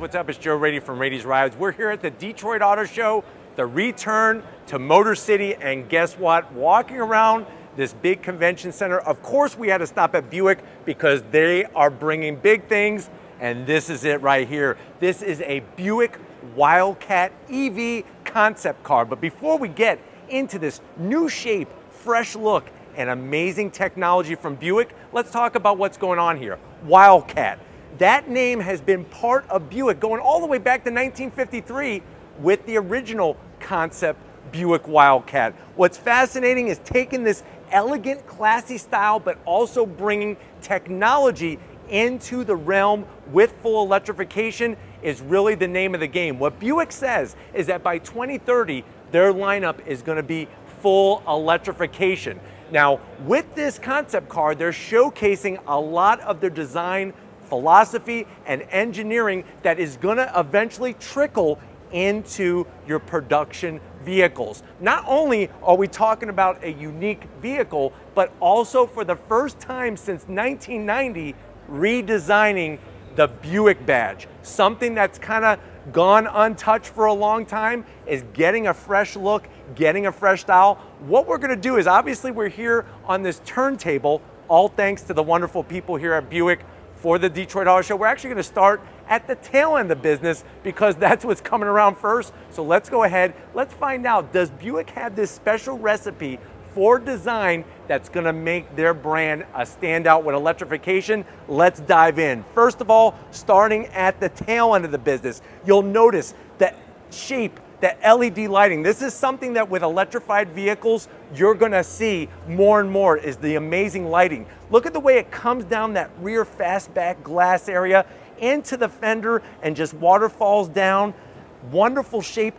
what's up? It's Joe Raiti from Raiti's Rides. We're here at the Detroit Auto Show, the return to Motor City, and guess what? Walking around this big convention center, of course we had to stop at Buick because they are bringing big things, and this is it right here. This is a Buick Wildcat EV concept car. But before we get into this new shape, fresh look, and amazing technology from Buick, let's talk about what's going on here. Wildcat. That name has been part of Buick going all the way back to 1953 with the original concept Buick Wildcat. What's fascinating is taking this elegant, classy style, but also bringing technology into the realm with full electrification is really the name of the game. What Buick says is that by 2030, their lineup is going to be full electrification. Now, with this concept car, they're showcasing a lot of their design philosophy and engineering that is going to eventually trickle into your production vehicles. Not only are we talking about a unique vehicle, but also for the first time since 1990, redesigning the Buick badge. Something that's kind of gone untouched for a long time is getting a fresh look, getting a fresh style. What we're going to do is, obviously we're here on this turntable, all thanks to the wonderful people here at Buick for the Detroit Auto Show. We're actually going to start at the tail end of the business because that's what's coming around first. So let's go ahead, let's find out, does Buick have this special recipe for design that's going to make their brand a standout with electrification? Let's dive in. First of all, starting at the tail end of the business, you'll notice that shape, that LED lighting. This is something that with electrified vehicles, you're gonna see more and more, is the amazing lighting. Look at the way it comes down that rear fastback glass area into the fender and just waterfalls down. Wonderful shape.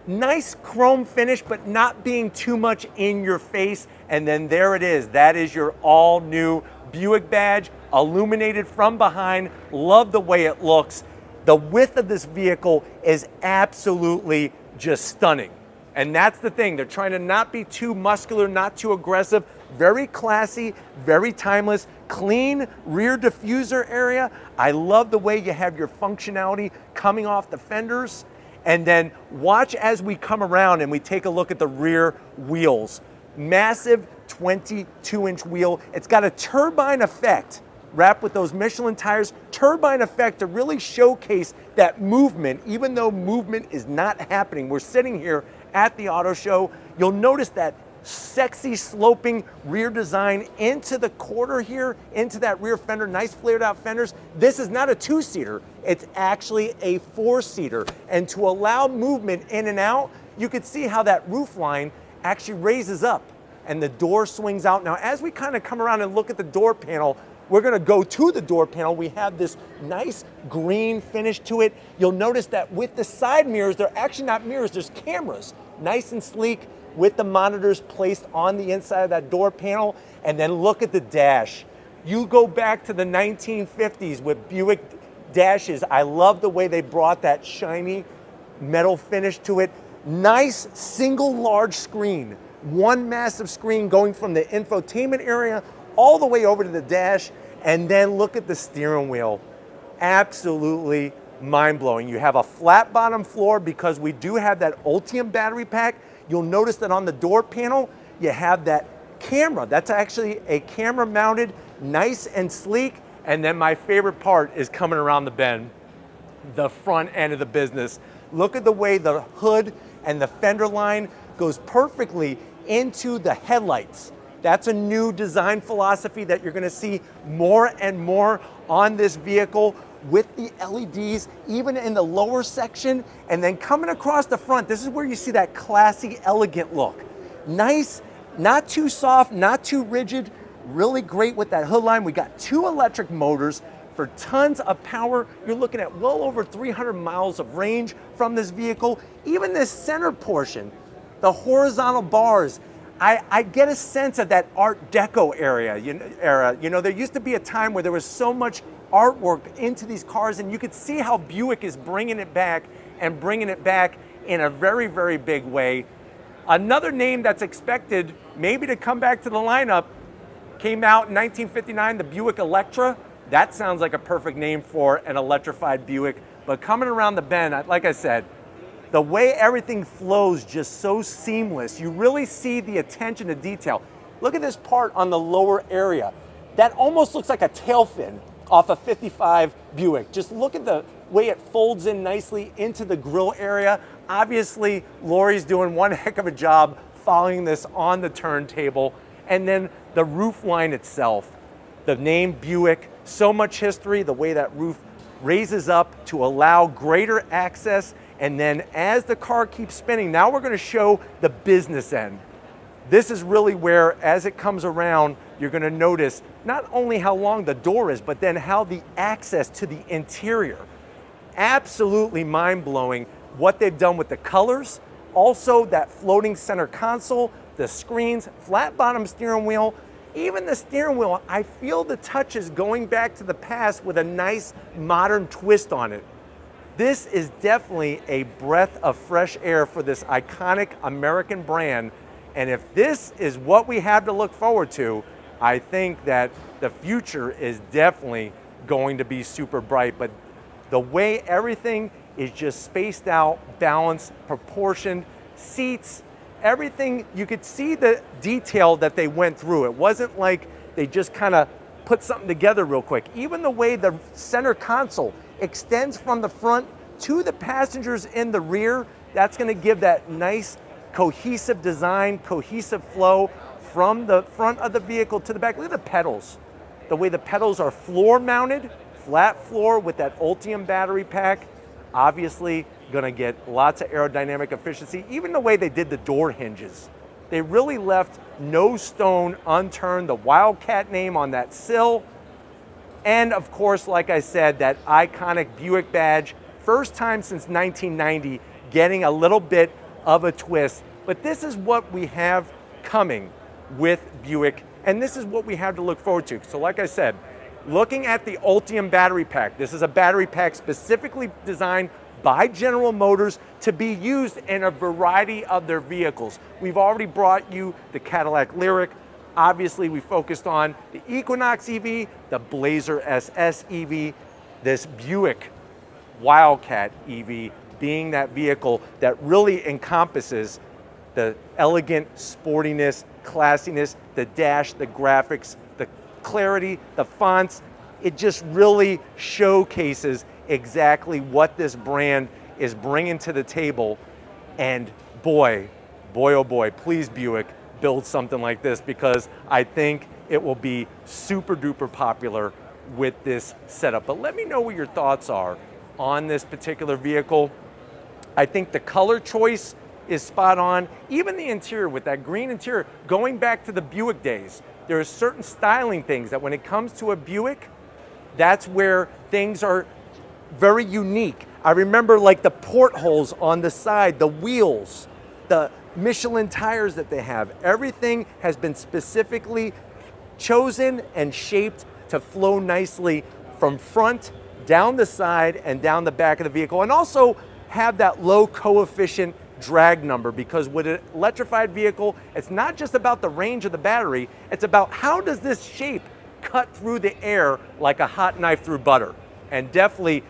Nice chrome finish, but not being too much in your face. And then there it is. That is your all new Buick badge, illuminated from behind. Love the way it looks. The width of this vehicle is absolutely just stunning. And that's the thing. They're trying to not be too muscular, not too aggressive. Very classy, very timeless, clean rear diffuser area. I love the way you have your functionality coming off the fenders. And then watch as we come around and we take a look at the rear wheels. Massive 22-inch wheel. It's got a turbine effect wrapped with those Michelin tires. Turbine effect to really showcase that movement, even though movement is not happening. We're sitting here at the auto show. You'll notice that sexy sloping rear design into the quarter here, into that rear fender, nice flared out fenders. This is not a two-seater, it's actually a four-seater. And to allow movement in and out, you can see how that roof line actually raises up and the door swings out. Now, as we kind of come around and look at the door panel, we're gonna go to the door panel. We have this nice green finish to it. You'll notice that with the side mirrors, they're actually not mirrors, there's cameras. Nice and sleek with the monitors placed on the inside of that door panel. And then look at the dash. You go back to the 1950s with Buick dashes. I love the way they brought that shiny metal finish to it. Nice single large screen. One massive screen going from the infotainment area all the way over to the dash, and then look at the steering wheel. Absolutely mind-blowing. You have a flat bottom floor because we do have that Ultium battery pack. You'll notice that on the door panel, you have that camera. That's actually a camera mounted, nice and sleek. And then my favorite part is coming around the bend, the front end of the business. Look at the way the hood and the fender line goes perfectly into the headlights. That's a new design philosophy that you're gonna see more and more on this vehicle with the LEDs, even in the lower section. And then coming across the front, this is where you see that classy, elegant look. Nice, not too soft, not too rigid, really great with that hood line. We got two electric motors for tons of power. You're looking at well over 300 miles of range from this vehicle. Even this center portion, the horizontal bars, I get a sense of that Art Deco era. You know, there used to be a time where there was so much artwork into these cars, and you could see how Buick is bringing it back and bringing it back in a very, very big way. Another name that's expected maybe to come back to the lineup came out in 1959, the Buick Electra. That sounds like a perfect name for an electrified Buick. But coming around the bend, like I said, the way everything flows just so seamless. You really see the attention to detail. Look at this part on the lower area. That almost looks like a tail fin off a 55 Buick. Just look at the way it folds in nicely into the grill area. Obviously, Lori's doing one heck of a job following this on the turntable. And then the roof line itself, the name Buick, so much history, the way that roof raises up to allow greater access. And then as the car keeps spinning, now we're gonna show the business end. This is really where, as it comes around, you're gonna notice not only how long the door is, but then how the access to the interior. Absolutely mind-blowing what they've done with the colors. Also that floating center console, the screens, flat bottom steering wheel. Even the steering wheel, I feel the touches going back to the past with a nice modern twist on it. This is definitely a breath of fresh air for this iconic American brand. And if this is what we have to look forward to, I think that the future is definitely going to be super bright. But the way everything is just spaced out, balanced, proportioned, seats, everything, you could see the detail that they went through. It wasn't like they just kind of put something together real quick. Even the way the center console extends from the front to the passengers in the rear, that's going to give that nice cohesive design, cohesive flow from the front of the vehicle to the back. Look at the pedals. The way the pedals are floor mounted, flat floor with that Ultium battery pack. Obviously gonna get lots of aerodynamic efficiency. Even the way they did the door hinges. They really left no stone unturned. The Wildcat name on that sill. And of course, like I said, that iconic Buick badge. First time since 1990, getting a little bit of a twist. But this is what we have coming with Buick, and this is what we have to look forward to. So like I said, looking at the Ultium battery pack, this is a battery pack specifically designed by General Motors to be used in a variety of their vehicles. We've already brought you the Cadillac Lyriq. Obviously, we focused on the Equinox EV, the Blazer SS EV, this Buick Wildcat EV being that vehicle that really encompasses the elegant sportiness, classiness, the dash, the graphics, the clarity, the fonts. It just really showcases exactly what this brand is bringing to the table. And boy, oh boy, please Buick, build something like this, because I think it will be super duper popular with this setup. But let me know what your thoughts are on this particular vehicle. I think the color choice is spot on. Even the interior with that green interior, going back to the Buick days, there are certain styling things that when it comes to a Buick, that's where things are very unique. I remember like the portholes on the side, the wheels, the Michelin tires that they have. Everything has been specifically chosen and shaped to flow nicely from front, down the side, and down the back of the vehicle. And also have that low coefficient drag number, because with an electrified vehicle, it's not just about the range of the battery, it's about how does this shape cut through the air like a hot knife through butter. And definitely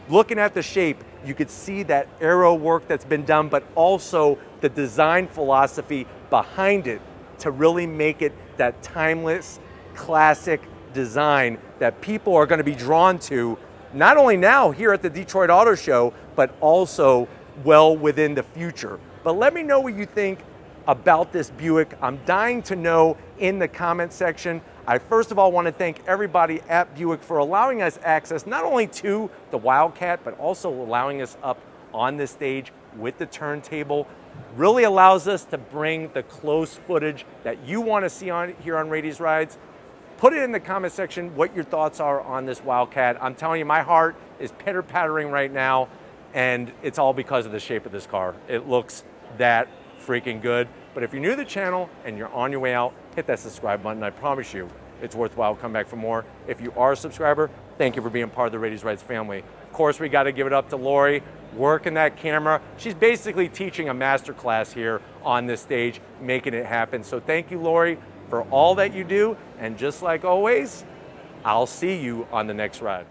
looking at the shape, you could see that aero work that's been done, but also the design philosophy behind it to really make it that timeless, classic design that people are going to be drawn to, not only now here at the Detroit Auto Show, but also well within the future. But let me know what you think about this Buick. I'm dying to know in the comment section. I first of all want to thank everybody at Buick for allowing us access not only to the Wildcat, but also allowing us up on this stage with the turntable. Really allows us to bring the close footage that you want to see on here on Raiti's Rides. Put it in the comment section what your thoughts are on this Wildcat. I'm telling you, my heart is pitter-pattering right now, and it's all because of the shape of this car. It looks that freaking good. But if you're new to the channel and you're on your way out, hit that subscribe button. I promise you, it's worthwhile. Come back for more. If you are a subscriber, thank you for being part of the Raiti's Rides family. Of course, we got to give it up to Lori, working that camera. She's basically teaching a master class here on this stage, making it happen. So thank you, Lori, for all that you do. And just like always, I'll see you on the next ride.